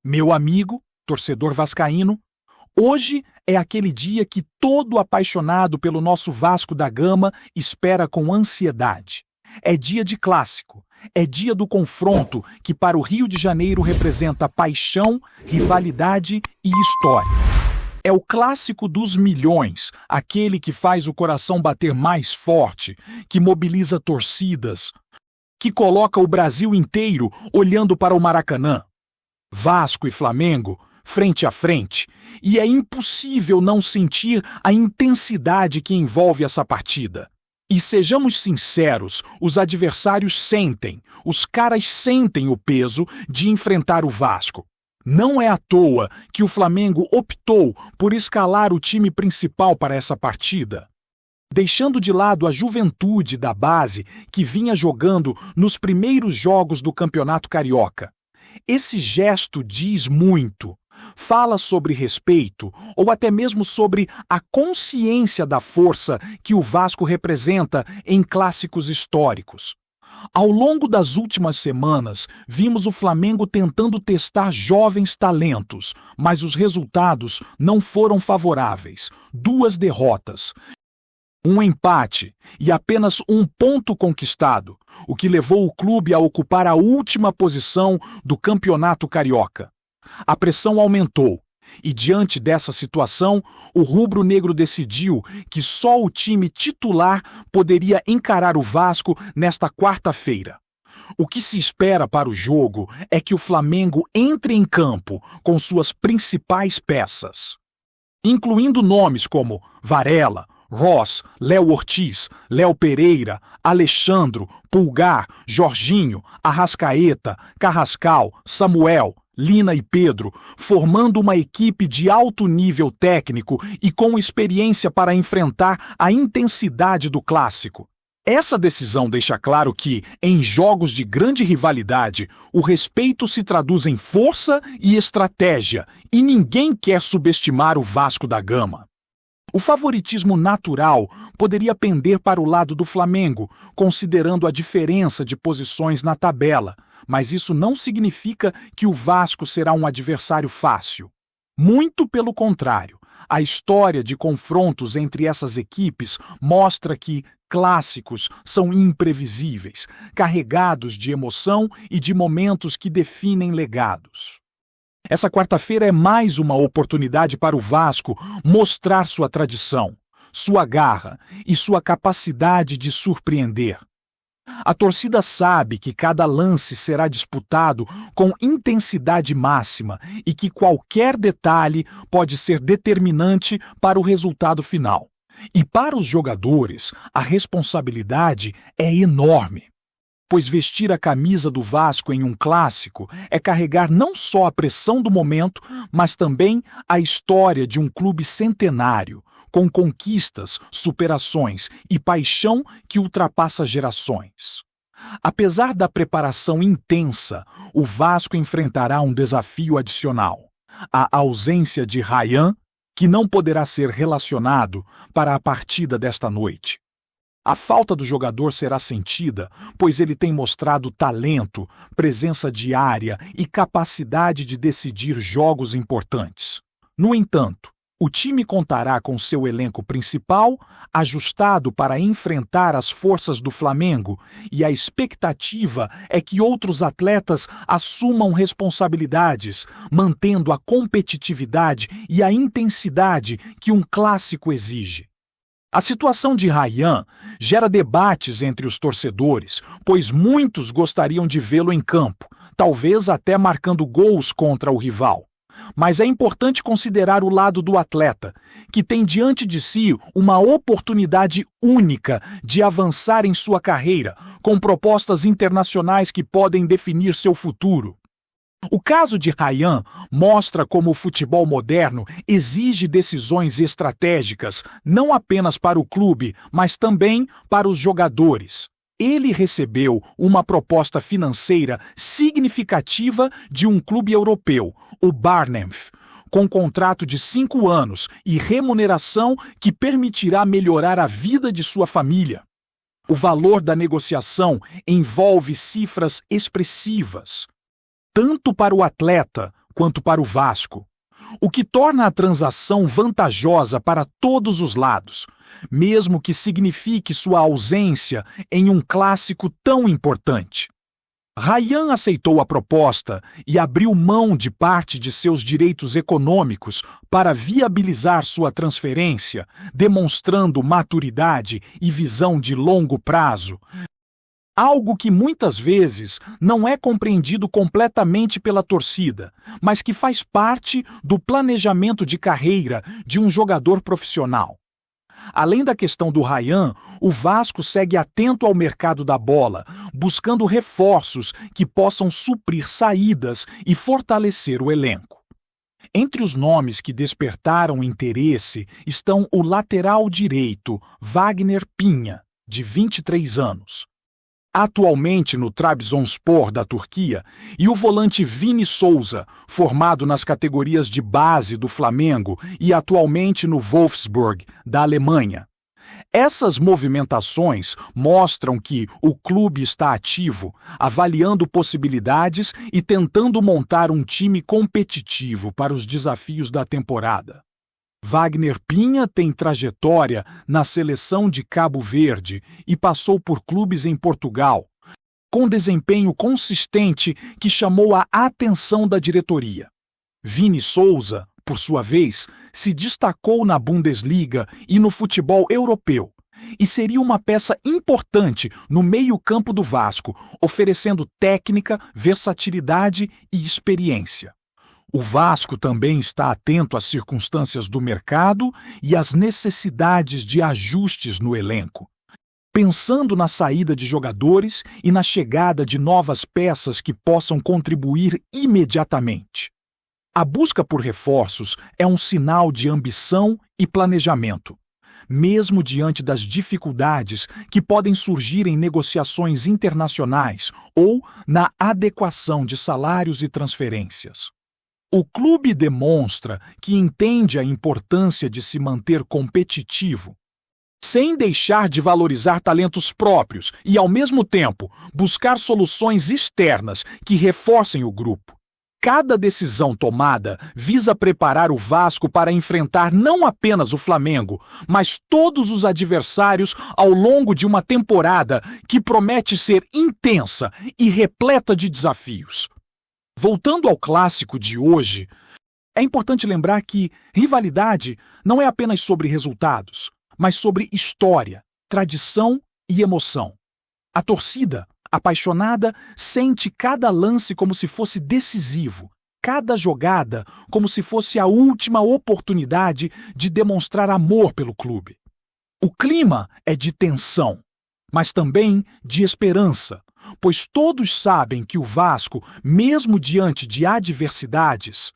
Meu amigo, torcedor vascaíno, hoje é aquele dia que todo apaixonado pelo nosso Vasco da Gama espera com ansiedade. É dia de clássico, é dia do confronto que para o Rio de Janeiro representa paixão, rivalidade e história. É o clássico dos milhões, aquele que faz o coração bater mais forte, que mobiliza torcidas, que coloca o Brasil inteiro olhando para o Maracanã. Vasco e Flamengo, frente a frente, e é impossível não sentir a intensidade que envolve essa partida. E sejamos sinceros, os adversários sentem, os caras sentem o peso de enfrentar o Vasco. Não é à toa que o Flamengo optou por escalar o time principal para essa partida, deixando de lado a juventude da base que vinha jogando nos primeiros jogos do Campeonato Carioca. Esse gesto diz muito. Fala sobre respeito ou até mesmo sobre a consciência da força que o Vasco representa em clássicos históricos. Ao longo das últimas semanas, vimos o Flamengo tentando testar jovens talentos, mas os resultados não foram favoráveis. 2 derrotas, um empate e apenas 1 ponto conquistado, o que levou o clube a ocupar a última posição do Campeonato Carioca. A pressão aumentou e, diante dessa situação, o rubro-negro decidiu que só o time titular poderia encarar o Vasco nesta quarta-feira. O que se espera para o jogo é que o Flamengo entre em campo com suas principais peças, incluindo nomes como Varela, Ross, Léo Ortiz, Léo Pereira, Alexandro, Pulgar, Jorginho, Arrascaeta, Carrascal, Samuel, Lina e Pedro, formando uma equipe de alto nível técnico e com experiência para enfrentar a intensidade do clássico. Essa decisão deixa claro que, em jogos de grande rivalidade, o respeito se traduz em força e estratégia, e ninguém quer subestimar o Vasco da Gama. O favoritismo natural poderia pender para o lado do Flamengo, considerando a diferença de posições na tabela, mas isso não significa que o Vasco será um adversário fácil. Muito pelo contrário, a história de confrontos entre essas equipes mostra que clássicos são imprevisíveis, carregados de emoção e de momentos que definem legados. Essa quarta-feira é mais uma oportunidade para o Vasco mostrar sua tradição, sua garra e sua capacidade de surpreender. A torcida sabe que cada lance será disputado com intensidade máxima e que qualquer detalhe pode ser determinante para o resultado final. E para os jogadores, a responsabilidade é enorme, pois vestir a camisa do Vasco em um clássico é carregar não só a pressão do momento, mas também a história de um clube centenário, com conquistas, superações e paixão que ultrapassa gerações. Apesar da preparação intensa, o Vasco enfrentará um desafio adicional: a ausência de Ryan, que não poderá ser relacionado para a partida desta noite. A falta do jogador será sentida, pois ele tem mostrado talento, presença diária e capacidade de decidir jogos importantes. No entanto, o time contará com seu elenco principal, ajustado para enfrentar as forças do Flamengo, e a expectativa é que outros atletas assumam responsabilidades, mantendo a competitividade e a intensidade que um clássico exige. A situação de Ryan gera debates entre os torcedores, pois muitos gostariam de vê-lo em campo, talvez até marcando gols contra o rival. Mas é importante considerar o lado do atleta, que tem diante de si uma oportunidade única de avançar em sua carreira, com propostas internacionais que podem definir seu futuro. O caso de Ryan mostra como o futebol moderno exige decisões estratégicas, não apenas para o clube, mas também para os jogadores. Ele recebeu uma proposta financeira significativa de um clube europeu, o Barneveld, com contrato de 5 anos e remuneração que permitirá melhorar a vida de sua família. O valor da negociação envolve cifras expressivas, tanto para o atleta quanto para o Vasco, o que torna a transação vantajosa para todos os lados, mesmo que signifique sua ausência em um clássico tão importante. Ryan aceitou a proposta e abriu mão de parte de seus direitos econômicos para viabilizar sua transferência, demonstrando maturidade e visão de longo prazo, algo que muitas vezes não é compreendido completamente pela torcida, mas que faz parte do planejamento de carreira de um jogador profissional. Além da questão do Ryan, o Vasco segue atento ao mercado da bola, buscando reforços que possam suprir saídas e fortalecer o elenco. Entre os nomes que despertaram interesse estão o lateral direito Wagner Pinha, de 23 anos, atualmente no Trabzonspor da Turquia, e o volante Vini Souza, formado nas categorias de base do Flamengo e atualmente no Wolfsburg, da Alemanha. Essas movimentações mostram que o clube está ativo, avaliando possibilidades e tentando montar um time competitivo para os desafios da temporada. Wagner Pinha tem trajetória na seleção de Cabo Verde e passou por clubes em Portugal, com desempenho consistente que chamou a atenção da diretoria. Vini Souza, por sua vez, se destacou na Bundesliga e no futebol europeu, e seria uma peça importante no meio-campo do Vasco, oferecendo técnica, versatilidade e experiência. O Vasco também está atento às circunstâncias do mercado e às necessidades de ajustes no elenco, pensando na saída de jogadores e na chegada de novas peças que possam contribuir imediatamente. A busca por reforços é um sinal de ambição e planejamento, mesmo diante das dificuldades que podem surgir em negociações internacionais ou na adequação de salários e transferências. O clube demonstra que entende a importância de se manter competitivo, sem deixar de valorizar talentos próprios e, ao mesmo tempo, buscar soluções externas que reforcem o grupo. Cada decisão tomada visa preparar o Vasco para enfrentar não apenas o Flamengo, mas todos os adversários ao longo de uma temporada que promete ser intensa e repleta de desafios. Voltando ao clássico de hoje, é importante lembrar que rivalidade não é apenas sobre resultados, mas sobre história, tradição e emoção. A torcida, apaixonada, sente cada lance como se fosse decisivo, cada jogada como se fosse a última oportunidade de demonstrar amor pelo clube. O clima é de tensão, mas também de esperança, pois todos sabem que o Vasco, mesmo diante de adversidades,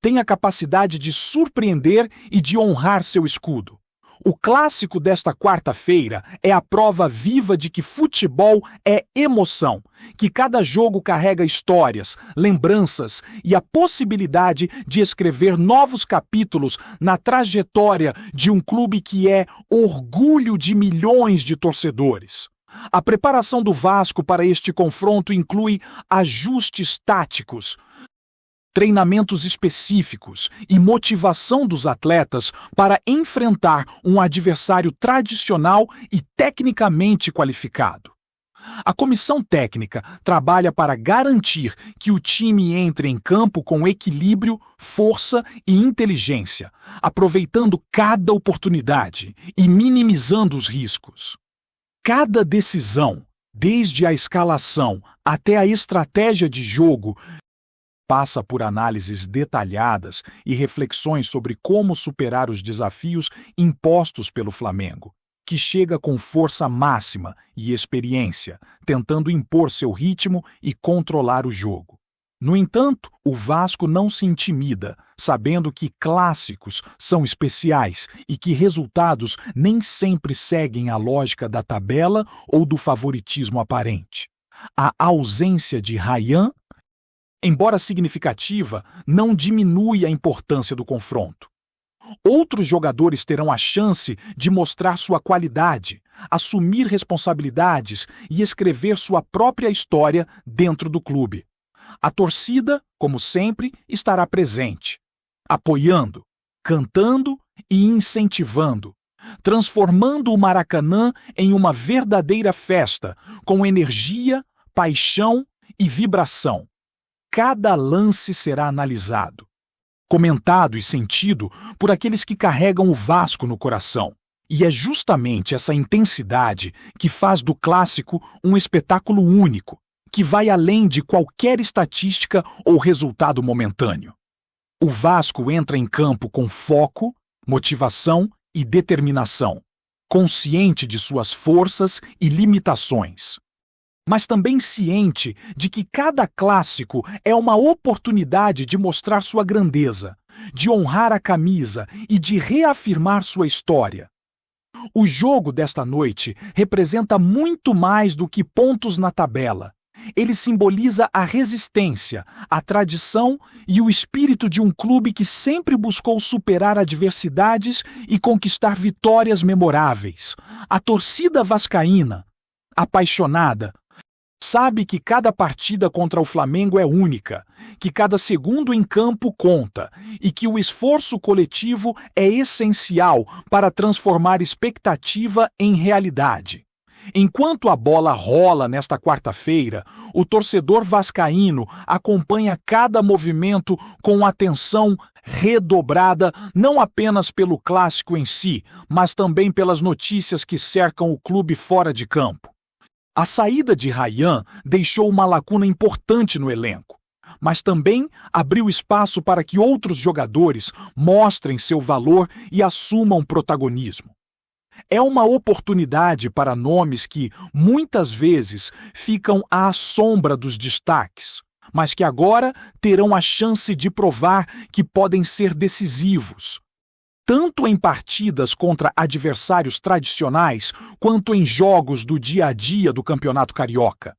tem a capacidade de surpreender e de honrar seu escudo. O clássico desta quarta-feira é a prova viva de que futebol é emoção, que cada jogo carrega histórias, lembranças e a possibilidade de escrever novos capítulos na trajetória de um clube que é orgulho de milhões de torcedores. A preparação do Vasco para este confronto inclui ajustes táticos, treinamentos específicos e motivação dos atletas para enfrentar um adversário tradicional e tecnicamente qualificado. A comissão técnica trabalha para garantir que o time entre em campo com equilíbrio, força e inteligência, aproveitando cada oportunidade e minimizando os riscos. Cada decisão, desde a escalação até a estratégia de jogo, passa por análises detalhadas e reflexões sobre como superar os desafios impostos pelo Flamengo, que chega com força máxima e experiência, tentando impor seu ritmo e controlar o jogo. No entanto, o Vasco não se intimida, sabendo que clássicos são especiais e que resultados nem sempre seguem a lógica da tabela ou do favoritismo aparente. A ausência de Ryan, embora significativa, não diminui a importância do confronto. Outros jogadores terão a chance de mostrar sua qualidade, assumir responsabilidades e escrever sua própria história dentro do clube. A torcida, como sempre, estará presente, apoiando, cantando e incentivando, transformando o Maracanã em uma verdadeira festa, com energia, paixão e vibração. Cada lance será analisado, comentado e sentido por aqueles que carregam o Vasco no coração. E é justamente essa intensidade que faz do clássico um espetáculo único, que vai além de qualquer estatística ou resultado momentâneo. O Vasco entra em campo com foco, motivação e determinação, consciente de suas forças e limitações, mas também ciente de que cada clássico é uma oportunidade de mostrar sua grandeza, de honrar a camisa e de reafirmar sua história. O jogo desta noite representa muito mais do que pontos na tabela. Ele simboliza a resistência, a tradição e o espírito de um clube que sempre buscou superar adversidades e conquistar vitórias memoráveis. A torcida vascaína, apaixonada, sabe que cada partida contra o Flamengo é única, que cada segundo em campo conta e que o esforço coletivo é essencial para transformar expectativa em realidade. Enquanto a bola rola nesta quarta-feira, o torcedor vascaíno acompanha cada movimento com atenção redobrada, não apenas pelo clássico em si, mas também pelas notícias que cercam o clube fora de campo. A saída de Rayan deixou uma lacuna importante no elenco, mas também abriu espaço para que outros jogadores mostrem seu valor e assumam protagonismo. É uma oportunidade para nomes que, muitas vezes, ficam à sombra dos destaques, mas que agora terão a chance de provar que podem ser decisivos, tanto em partidas contra adversários tradicionais, quanto em jogos do dia a dia do Campeonato Carioca.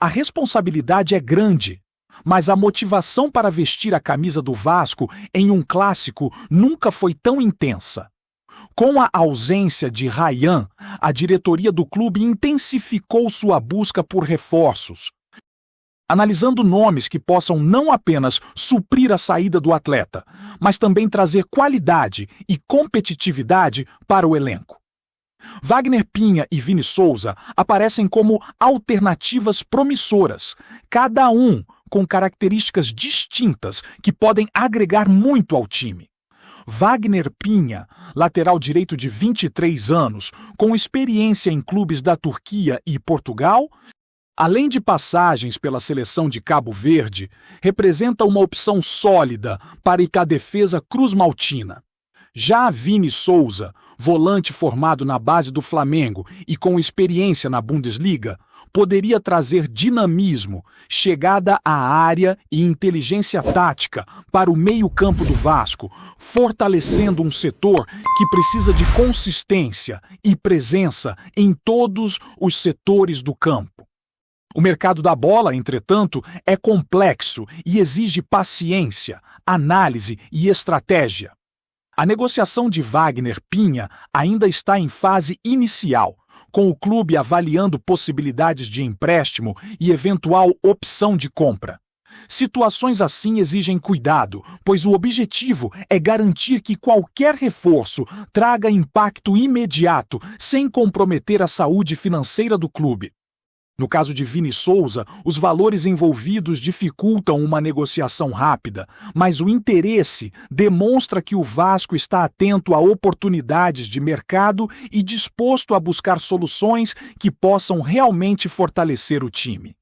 A responsabilidade é grande, mas a motivação para vestir a camisa do Vasco em um clássico nunca foi tão intensa. Com a ausência de Rayan, a diretoria do clube intensificou sua busca por reforços, analisando nomes que possam não apenas suprir a saída do atleta, mas também trazer qualidade e competitividade para o elenco. Wagner Pinha e Vini Souza aparecem como alternativas promissoras, cada um com características distintas que podem agregar muito ao time. Wagner Pinha, lateral direito de 23 anos, com experiência em clubes da Turquia e Portugal, além de passagens pela seleção de Cabo Verde, representa uma opção sólida para a defesa cruz-maltina. Já Vini Souza, volante formado na base do Flamengo e com experiência na Bundesliga, poderia trazer dinamismo, chegada à área e inteligência tática para o meio-campo do Vasco, fortalecendo um setor que precisa de consistência e presença em todos os setores do campo. O mercado da bola, entretanto, é complexo e exige paciência, análise e estratégia. A negociação de Wagner Pinha ainda está em fase inicial, com o clube avaliando possibilidades de empréstimo e eventual opção de compra. Situações assim exigem cuidado, pois o objetivo é garantir que qualquer reforço traga impacto imediato, sem comprometer a saúde financeira do clube. No caso de Vini Souza, os valores envolvidos dificultam uma negociação rápida, mas o interesse demonstra que o Vasco está atento a oportunidades de mercado e disposto a buscar soluções que possam realmente fortalecer o time.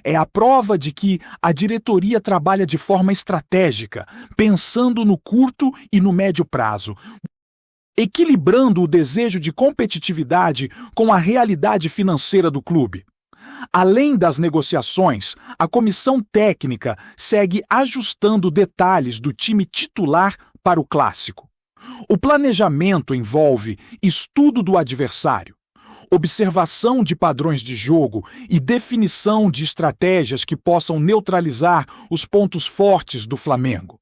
É a prova de que a diretoria trabalha de forma estratégica, pensando no curto e no médio prazo, equilibrando o desejo de competitividade com a realidade financeira do clube. Além das negociações, a comissão técnica segue ajustando detalhes do time titular para o clássico. O planejamento envolve estudo do adversário, observação de padrões de jogo e definição de estratégias que possam neutralizar os pontos fortes do Flamengo.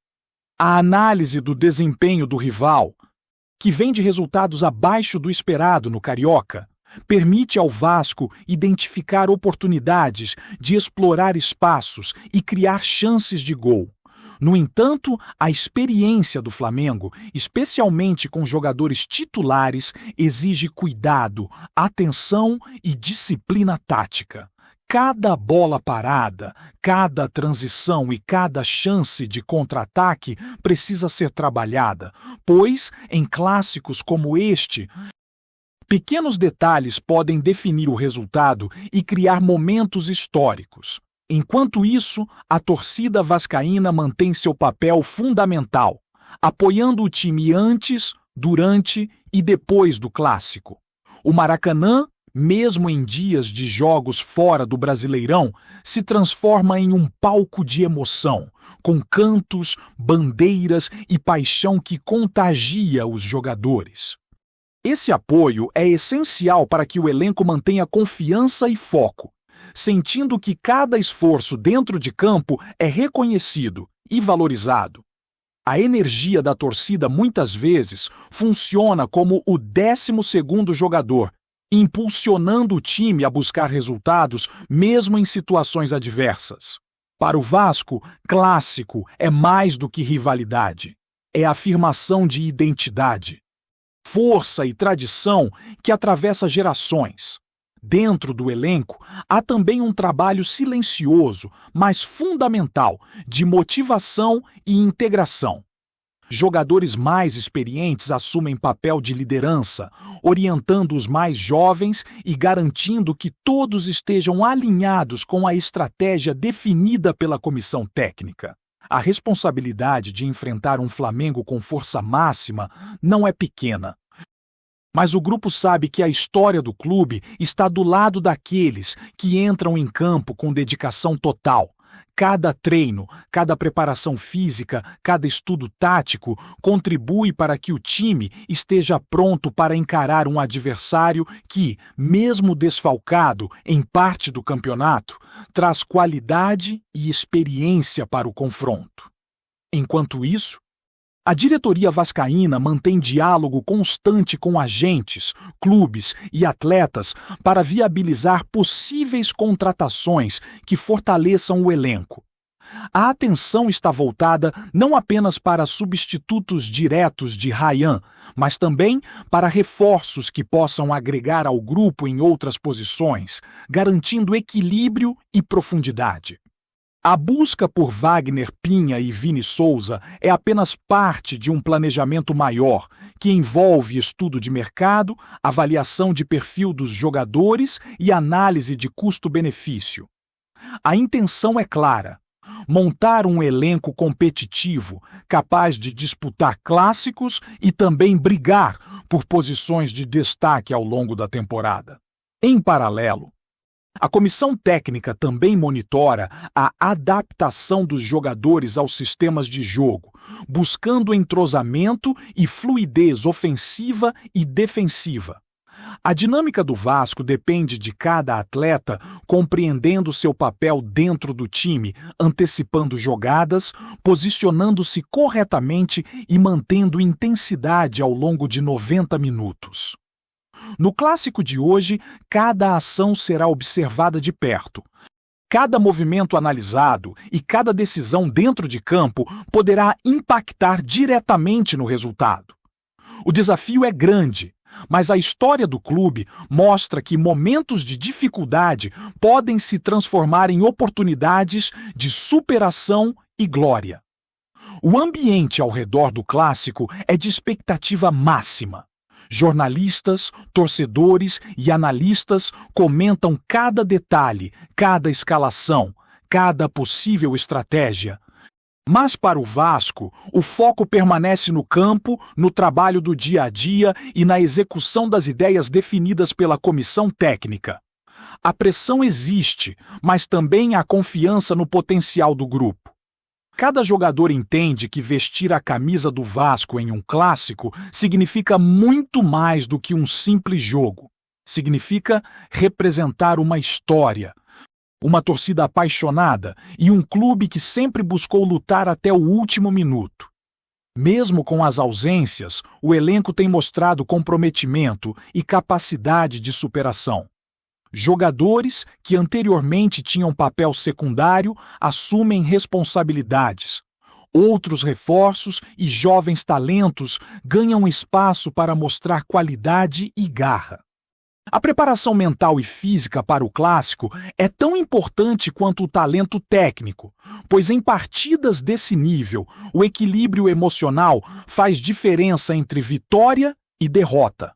A análise do desempenho do rival, que vem de resultados abaixo do esperado no Carioca, Permite ao Vasco identificar oportunidades de explorar espaços e criar chances de gol. No entanto, a experiência do Flamengo, especialmente com jogadores titulares, exige cuidado, atenção e disciplina tática. Cada bola parada, cada transição e cada chance de contra-ataque precisa ser trabalhada, pois, em clássicos como este, pequenos detalhes podem definir o resultado e criar momentos históricos. Enquanto isso, a torcida vascaína mantém seu papel fundamental, apoiando o time antes, durante e depois do clássico. O Maracanã, mesmo em dias de jogos fora do Brasileirão, se transforma em um palco de emoção, com cantos, bandeiras e paixão que contagia os jogadores. Esse apoio é essencial para que o elenco mantenha confiança e foco, sentindo que cada esforço dentro de campo é reconhecido e valorizado. A energia da torcida muitas vezes funciona como o 12º jogador, impulsionando o time a buscar resultados mesmo em situações adversas. Para o Vasco, clássico é mais do que rivalidade. É afirmação de identidade, força e tradição que atravessa gerações. Dentro do elenco, há também um trabalho silencioso, mas fundamental, de motivação e integração. Jogadores mais experientes assumem papel de liderança, orientando os mais jovens e garantindo que todos estejam alinhados com a estratégia definida pela comissão técnica. A responsabilidade de enfrentar um Flamengo com força máxima não é pequena. Mas o grupo sabe que a história do clube está do lado daqueles que entram em campo com dedicação total. Cada treino, cada preparação física, cada estudo tático contribui para que o time esteja pronto para encarar um adversário que, mesmo desfalcado em parte do campeonato, traz qualidade e experiência para o confronto. Enquanto isso, a diretoria vascaína mantém diálogo constante com agentes, clubes e atletas para viabilizar possíveis contratações que fortaleçam o elenco. A atenção está voltada não apenas para substitutos diretos de Ryan, mas também para reforços que possam agregar ao grupo em outras posições, garantindo equilíbrio e profundidade. A busca por Wagner Pinha e Vini Souza é apenas parte de um planejamento maior, que envolve estudo de mercado, avaliação de perfil dos jogadores e análise de custo-benefício. A intenção é clara: montar um elenco competitivo, capaz de disputar clássicos e também brigar por posições de destaque ao longo da temporada. Em paralelo, a comissão técnica também monitora a adaptação dos jogadores aos sistemas de jogo, buscando entrosamento e fluidez ofensiva e defensiva. A dinâmica do Vasco depende de cada atleta compreendendo seu papel dentro do time, antecipando jogadas, posicionando-se corretamente e mantendo intensidade ao longo de 90 minutos. No clássico de hoje, cada ação será observada de perto. Cada movimento analisado e cada decisão dentro de campo poderá impactar diretamente no resultado. O desafio é grande, mas a história do clube mostra que momentos de dificuldade podem se transformar em oportunidades de superação e glória. O ambiente ao redor do clássico é de expectativa máxima. Jornalistas, torcedores e analistas comentam cada detalhe, cada escalação, cada possível estratégia. Mas para o Vasco, o foco permanece no campo, no trabalho do dia a dia e na execução das ideias definidas pela comissão técnica. A pressão existe, mas também há confiança no potencial do grupo. Cada jogador entende que vestir a camisa do Vasco em um clássico significa muito mais do que um simples jogo. Significa representar uma história, uma torcida apaixonada e um clube que sempre buscou lutar até o último minuto. Mesmo com as ausências, o elenco tem mostrado comprometimento e capacidade de superação. Jogadores que anteriormente tinham papel secundário assumem responsabilidades. Outros reforços e jovens talentos ganham espaço para mostrar qualidade e garra. A preparação mental e física para o clássico é tão importante quanto o talento técnico, pois em partidas desse nível, o equilíbrio emocional faz diferença entre vitória e derrota.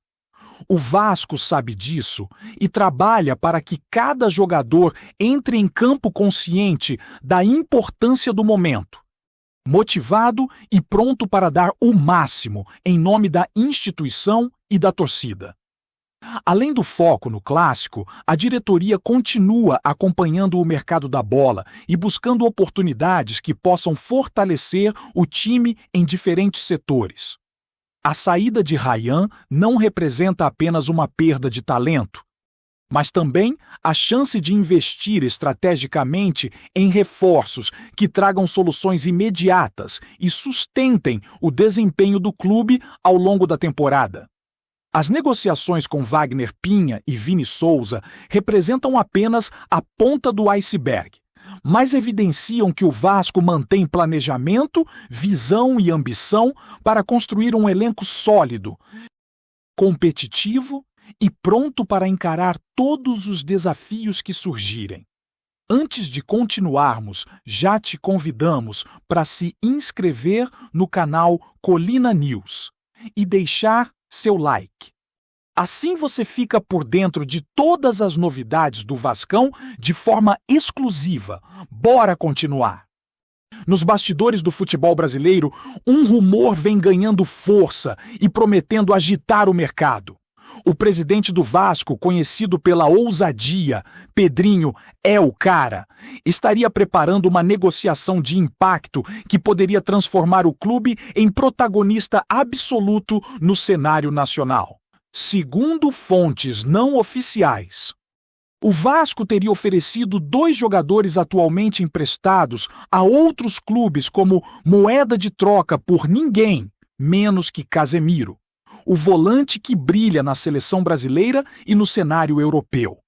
O Vasco sabe disso e trabalha para que cada jogador entre em campo consciente da importância do momento, motivado e pronto para dar o máximo em nome da instituição e da torcida. Além do foco no clássico, a diretoria continua acompanhando o mercado da bola e buscando oportunidades que possam fortalecer o time em diferentes setores. A saída de Ryan não representa apenas uma perda de talento, mas também a chance de investir estrategicamente em reforços que tragam soluções imediatas e sustentem o desempenho do clube ao longo da temporada. As negociações com Wagner Pinha e Vini Souza representam apenas a ponta do iceberg, mas evidenciam que o Vasco mantém planejamento, visão e ambição para construir um elenco sólido, competitivo e pronto para encarar todos os desafios que surgirem. Antes de continuarmos, já te convidamos para se inscrever no canal Colina News e deixar seu like. Assim você fica por dentro de todas as novidades do Vascão de forma exclusiva. Bora continuar! Nos bastidores do futebol brasileiro, um rumor vem ganhando força e prometendo agitar o mercado. O presidente do Vasco, conhecido pela ousadia, Pedrinho é o cara, estaria preparando uma negociação de impacto que poderia transformar o clube em protagonista absoluto no cenário nacional. Segundo fontes não oficiais, o Vasco teria oferecido 2 jogadores atualmente emprestados a outros clubes como moeda de troca por ninguém menos que Casemiro, o volante que brilha na seleção brasileira e no cenário europeu.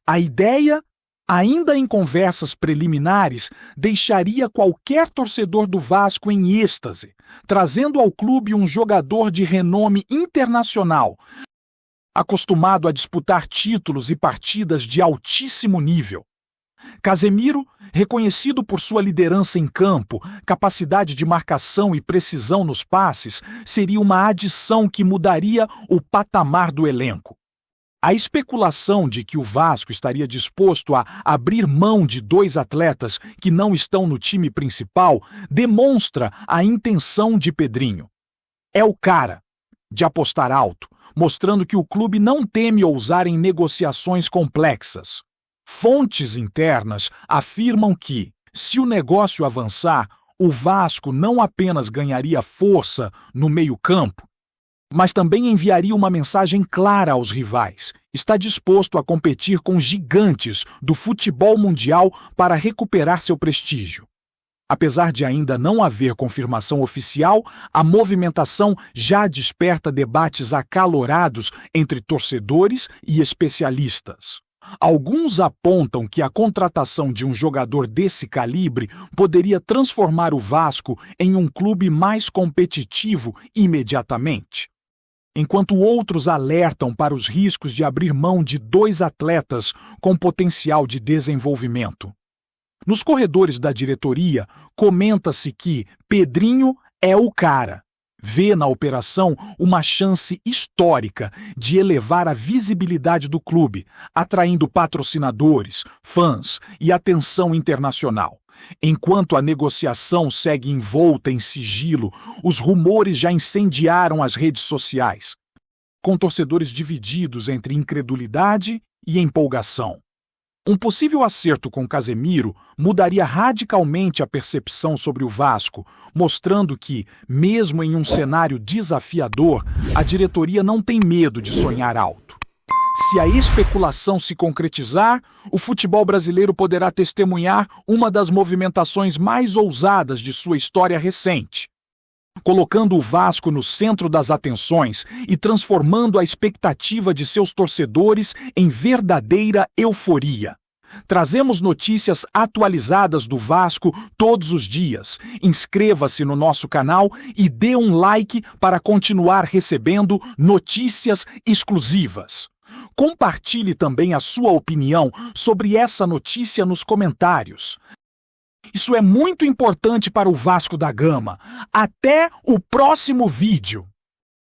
A ideia, ainda em conversas preliminares, deixaria qualquer torcedor do Vasco em êxtase, trazendo ao clube um jogador de renome internacional, acostumado a disputar títulos e partidas de altíssimo nível. Casemiro, reconhecido por sua liderança em campo, capacidade de marcação e precisão nos passes, seria uma adição que mudaria o patamar do elenco. A especulação de que o Vasco estaria disposto a abrir mão de 2 atletas que não estão no time principal demonstra a intenção de Pedrinho. É o cara de apostar alto, mostrando que o clube não teme ousar em negociações complexas. Fontes internas afirmam que, se o negócio avançar, o Vasco não apenas ganharia força no meio-campo, mas também enviaria uma mensagem clara aos rivais. Está disposto a competir com gigantes do futebol mundial para recuperar seu prestígio. Apesar de ainda não haver confirmação oficial, a movimentação já desperta debates acalorados entre torcedores e especialistas. Alguns apontam que a contratação de um jogador desse calibre poderia transformar o Vasco em um clube mais competitivo imediatamente, enquanto outros alertam para os riscos de abrir mão de 2 atletas com potencial de desenvolvimento. Nos corredores da diretoria, comenta-se que Pedrinho é o cara. Vê na operação uma chance histórica de elevar a visibilidade do clube, atraindo patrocinadores, fãs e atenção internacional. Enquanto a negociação segue envolta em sigilo, os rumores já incendiaram as redes sociais, com torcedores divididos entre incredulidade e empolgação. Um possível acerto com Casemiro mudaria radicalmente a percepção sobre o Vasco, mostrando que, mesmo em um cenário desafiador, a diretoria não tem medo de sonhar alto. Se a especulação se concretizar, o futebol brasileiro poderá testemunhar uma das movimentações mais ousadas de sua história recente. colocando o Vasco no centro das atenções e transformando a expectativa de seus torcedores em verdadeira euforia. Trazemos notícias atualizadas do Vasco todos os dias. Inscreva-se no nosso canal e dê um like para continuar recebendo notícias exclusivas. Compartilhe também a sua opinião sobre essa notícia nos comentários. Isso é muito importante para o Vasco da Gama. Até o próximo vídeo!